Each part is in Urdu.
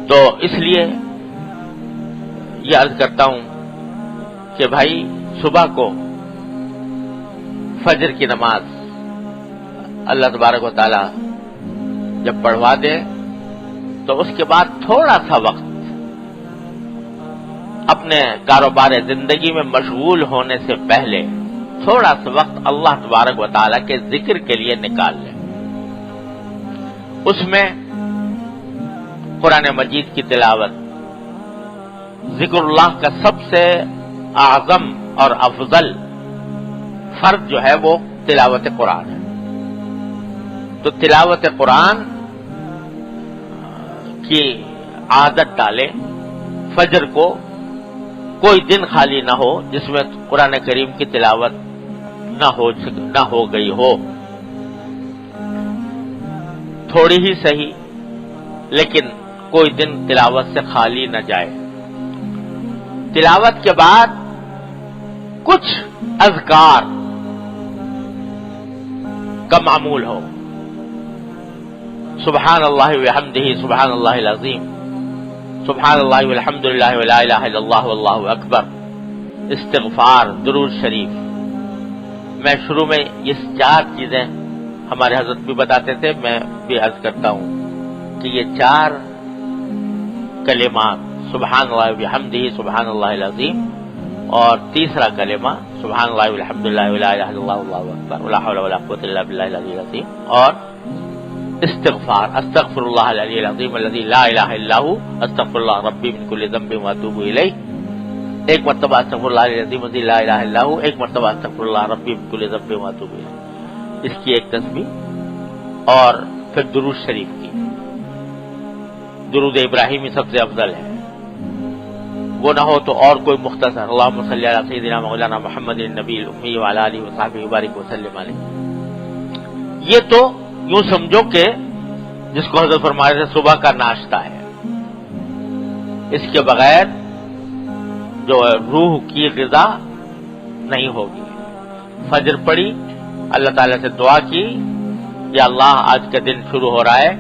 تو اس لیے یہ عرض کرتا ہوں کہ بھائی صبح کو فجر کی نماز اللہ تبارک و تعالی جب پڑھوا دے تو اس کے بعد تھوڑا سا وقت اپنے کاروبار زندگی میں مشغول ہونے سے پہلے تھوڑا سا وقت اللہ تبارک و تعالی کے ذکر کے لیے نکال لیں. اس میں قرآن مجید کی تلاوت، ذکر اللہ کا سب سے اعظم اور افضل فرض جو ہے وہ تلاوت قرآن ہے. تو تلاوت قرآن کی عادت ڈالیں. فجر کو کوئی دن خالی نہ ہو جس میں قرآن کریم کی تلاوت نہ ہو گئی ہو. تھوڑی ہی صحیح لیکن کوئی دن تلاوت سے خالی نہ جائے. تلاوت کے بعد کچھ اذکار کا معمول ہو. سبحان اللہ وبحمدہ، سبحان اللہ العظیم، سبحان اللہ والحمد للہ ولا الہ الا اللہ واللہ اکبر، استغفار، درود شریف. میں شروع میں یہ 4 چیزیں ہمارے حضرت بھی بتاتے تھے، میں بھی عرض کرتا ہوں کہ یہ 4 کلمات سبحان اللہ وبحمدہ، سبحان اللہ العظیم، اور تیسرا کلمہ سبحان اللہ والحمد للہ ولا الہ الا اللہ واللہ اکبر ولا حول ولا قوۃ الا باللہ العلی العظیم، اور استغفار، استغفر اللہ العلی العظیم الذی لا الہ الا هو استغفر اللہ ربی من کل ذنب واتوب الیہ. ایک مرتبہ استغفر اللہ العظیم الذی لا الہ الا هو، ایک مرتبہ استغفر اللہ ربی من کل ذنب واتوب الیہ. اس کی ایک تسبیح. اور پھر درود شریف کی، درود ابراہیمی سب سے افضل ہے. وہ نہ ہو تو اور کوئی مختصر، اللہم صلی علی سیدنا مولانا محمد النبی الامی وعلی آلہ وصحبہ وبارک وسلم علیہ. یہ تو یوں سمجھو کہ جس کو حضرت فرمائے تھے صبح کا ناشتہ ہے. اس کے بغیر جو روح کی غذا نہیں ہوگی. فجر پڑھی، اللہ تعالیٰ سے دعا کی، یا اللہ آج کا دن شروع ہو رہا ہے،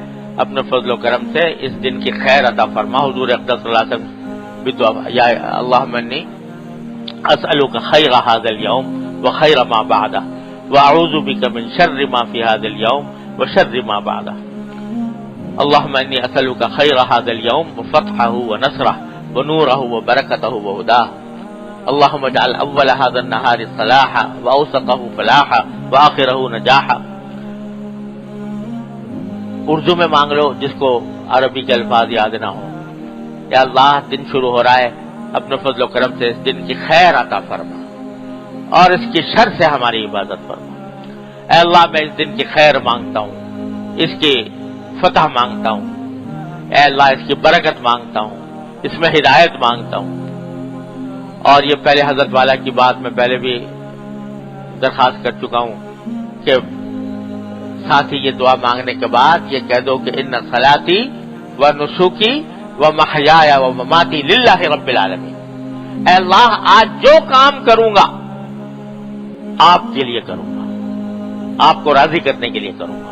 اپنے فضل و کرم سے اس دن کی خیر عطا فرما. حضور اقدس صلی اللہ علیہ وسلم بدعا، یا اللہم انی اسألک خیر ھذا اليوم وخیر ما بعدہ واعوذ بک من شر ما فی ھذا اليوم وشر ما بعدہ. اللہم انی اسألک خیر ھذا اليوم وفتحہ ونصرہ ونورہ وبرکتہ وہداہ. اللہم اجعل اول ھذا النہار صلاحا واوسطہ فلاحا وآخرہ نجاحا. اردو میں مانگ لو جس کو عربی کے الفاظ یاد نہ ہو. یا اللہ دن شروع ہو رہا ہے، اپنے فضل و کرم سے اس دن کی خیر عطا فرما اور اس کی شر سے ہماری حفاظت فرما. اے اللہ میں اس دن کی خیر مانگتا ہوں، اس کی فتح مانگتا ہوں. اے اللہ اس کی برکت مانگتا ہوں، اس میں ہدایت مانگتا ہوں. اور یہ پہلے حضرت والا کی بات میں پہلے بھی درخواست کر چکا ہوں کہ ساتھ ہی یہ دعا مانگنے کے بعد یہ کہہ دو کہ ان صلاتی و نسکی و محیایا و مماتی للہ رب العالمین. اے اللہ آج جو کام کروں گا آپ کے لیے کروں گا، آپ کو راضی کرنے کے لیے کروں گا.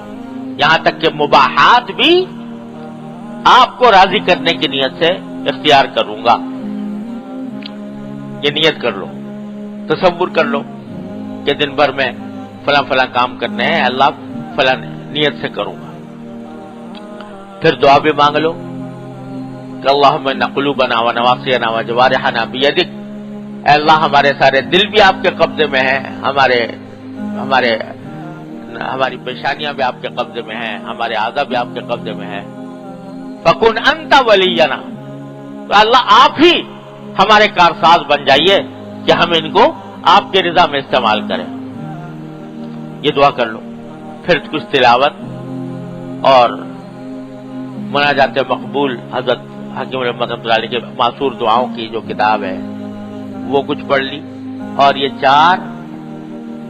یہاں تک کہ مباحات بھی آپ کو راضی کرنے کی نیت سے اختیار کروں گا. یہ نیت کر لو، تصور کر لو کہ دن بھر میں فلاں فلاں کام کرنے ہیں، اللہ فلاں نیت سے کروں گا. پھر دعا بھی مانگ لو کہ اللہم ان قلوبنا و نواصینا و جوارحنا بیدک. اے اللہ ہمارے سارے دل بھی آپ کے قبضے میں ہیں، ہماری پیشانیاں بھی آپ کے قبضے میں ہیں، ہمارے اعضاء بھی آپ کے قبضے میں ہیں. فکن انت ولینا، تو اللہ آپ ہی ہمارے کارساز بن جائیے کہ ہم ان کو آپ کے رضا میں استعمال کریں. یہ دعا کر لو. پھر کچھ تلاوت اور مناجات مقبول حضرت حکیم رحمت اللہ علیہ کے معصور دعاؤں کی جو کتاب ہے وہ کچھ پڑھ لی، اور یہ 4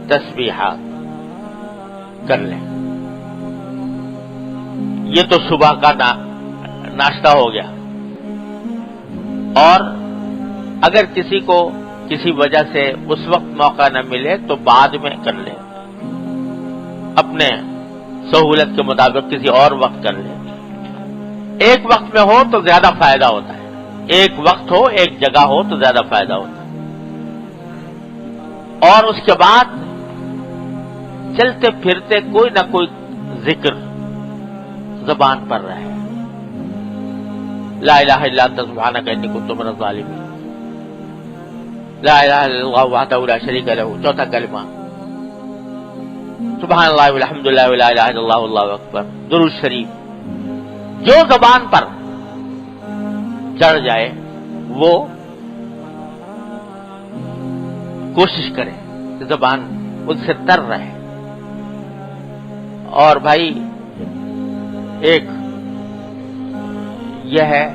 تسبیحات کر لیں. یہ تو صبح کا ناشتہ ہو گیا. اور اگر کسی کو کسی وجہ سے اس وقت موقع نہ ملے تو بعد میں کر لیں. اپنے سہولت کے مطابق کسی اور وقت کر لیں. ایک وقت میں ہو تو زیادہ فائدہ ہوتا ہے. ایک وقت ہو، ایک جگہ ہو تو زیادہ فائدہ ہوتا ہے. اور اس کے بعد چلتے پھرتے کوئی نہ کوئی ذکر زبان پر رہے. لا الہ الا انت سبحانک انی کنت من الظالمین، لا الہ الا اللہ وحدہ لا شریک لہ، چوتھا کلمہ سبحان اللہ والحمد للہ ولا الہ الا اللہ واللہ اکبر، درود شریف. جو زبان پر چڑھ جائے وہ کوشش کرے کہ زبان اس سے تر رہے. اور بھائی ایک یہ ہے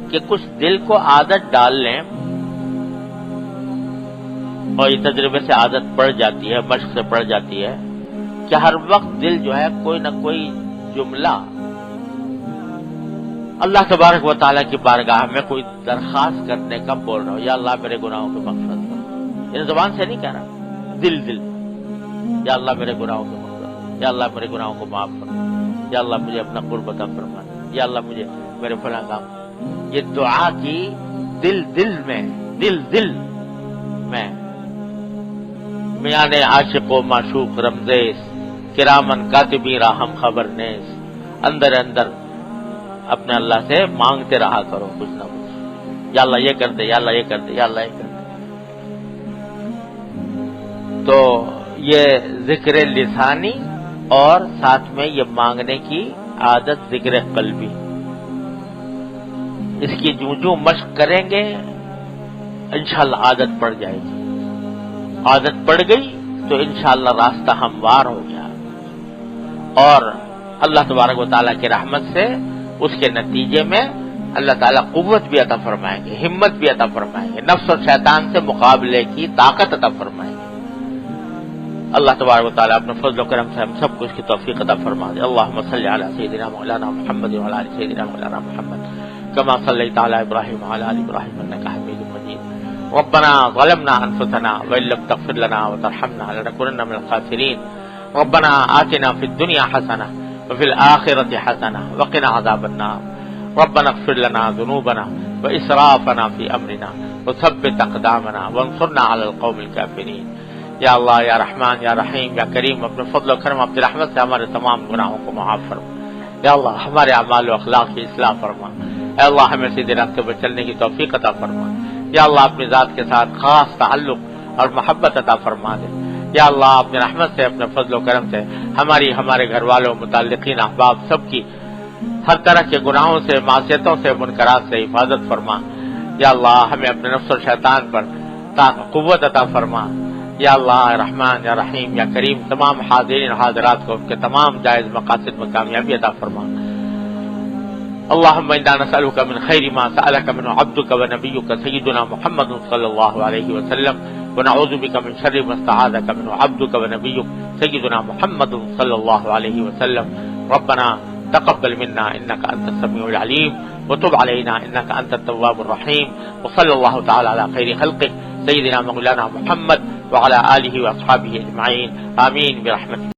کہ کچھ دل کو عادت ڈال لیں، اور یہ تجربے سے عادت پڑ جاتی ہے، مشق سے پڑ جاتی ہے کہ ہر وقت دل جو ہے کوئی نہ کوئی جملہ اللہ تبارک و تعالیٰ کی بارگاہ میں کوئی درخواست کرنے کا بول رہا ہو. یا اللہ میرے گناہوں کو مغفرت کر. یہ زبان سے نہیں کہہ رہا، دل یا اللہ میرے گناہوں کو مغفرت، یا اللہ میرے گناہوں کو معاف کر، یا اللہ مجھے اپنا قرب عطا فرما، یا اللہ مجھے میرے فلاں کام. یہ دعا کی دل میں میاں عاشق و معشوق رمزیز کرامن کاتبی راہم خبر نیز، اندر اپنے اللہ سے مانگتے رہا کرو کچھ نہ کچھ. یا اللہ یہ کر دے، یا اللہ یہ کر دے، یا اللہ یہ کر دے. تو یہ ذکر لسانی اور ساتھ میں یہ مانگنے کی عادت ذکر قلبی، اس کی جو مشق کریں گے انشاءاللہ عادت پڑ جائے گی. عادت پڑ گئی تو انشاءاللہ راستہ ہموار ہو گیا، اور اللہ تبارک و تعالیٰ کی رحمت سے اس کے نتیجے میں اللہ تعالیٰ قوت بھی عطا فرمائیں گے، ہمت بھی عطا فرمائیں گے، نفس اور شیطان سے مقابلے کی طاقت عطا فرمائیں گے. اللہ تبارک و تعالیٰ اپنے فضل و کرم سے ہم سب کو اس کی توفیق عطا فرما دے. اللہم صلی علی سیدنا مولانا محمد وعلی آل سیدنا مولانا محمد کما صلیت علی ابراہیم وعلی آل ابراہیم انک حمید مجید. ربنا ظلمنا انفسنا وان لم تغفر لنا وترحمنا لنكونن من الخاسرین. ربنا آتنا فی الدنیا حسنہ وفي الآخرة حسنة وقنا عذاب النار. ربنا اغفر لنا ذنوبنا وإسرافنا في أمرنا وثبت أقدامنا وانصرنا على القوم الكافرين. یا اللہ یا رحمان یا رحیم یا کریم، اپنے فضل و کرم اپنی رحمت سے ہمارے تمام گناہوں کو معاف فرما. یا اللہ ہمارے اعمال و اخلاق کی اصلاح فرما. اے اللہ ہمیں سیدھے راستے پر چلنے کی توفیق عطا فرما. یا اللہ اپنی ذات کے ساتھ خاص تعلق اور محبت عطا فرما دے. یا اللہ اپنے رحمت سے اپنے فضل و کرم سے ہمارے گھر والوں، متعلقین، احباب سب کی ہر طرح کے گناہوں سے، معصیتوں سے، منکرات سے حفاظت فرما. یا اللہ ہمیں اپنے نفس اور شیطان پر قوت عطا فرما. یا اللہ رحمان یا رحیم یا کریم تمام حاضرین اور حاضرات کو ان کے تمام جائز مقاصد میں کامیابی عطا فرما. اللهم انا نسألك من خير ما سألك منه عبدك ونبيك سيدنا محمد صلى الله عليه وسلم، ونعوذ بك من شر ما استعاذك منه عبدك ونبيك سيدنا محمد صلى الله عليه وسلم. ربنا تقبل منا انك انت السميع العليم وتب علينا انك انت التواب الرحيم. وصلى الله تعالى على خير خلقه سيدنا مولانا محمد وعلى آله واصحابه اجمعين. آمين برحمتك.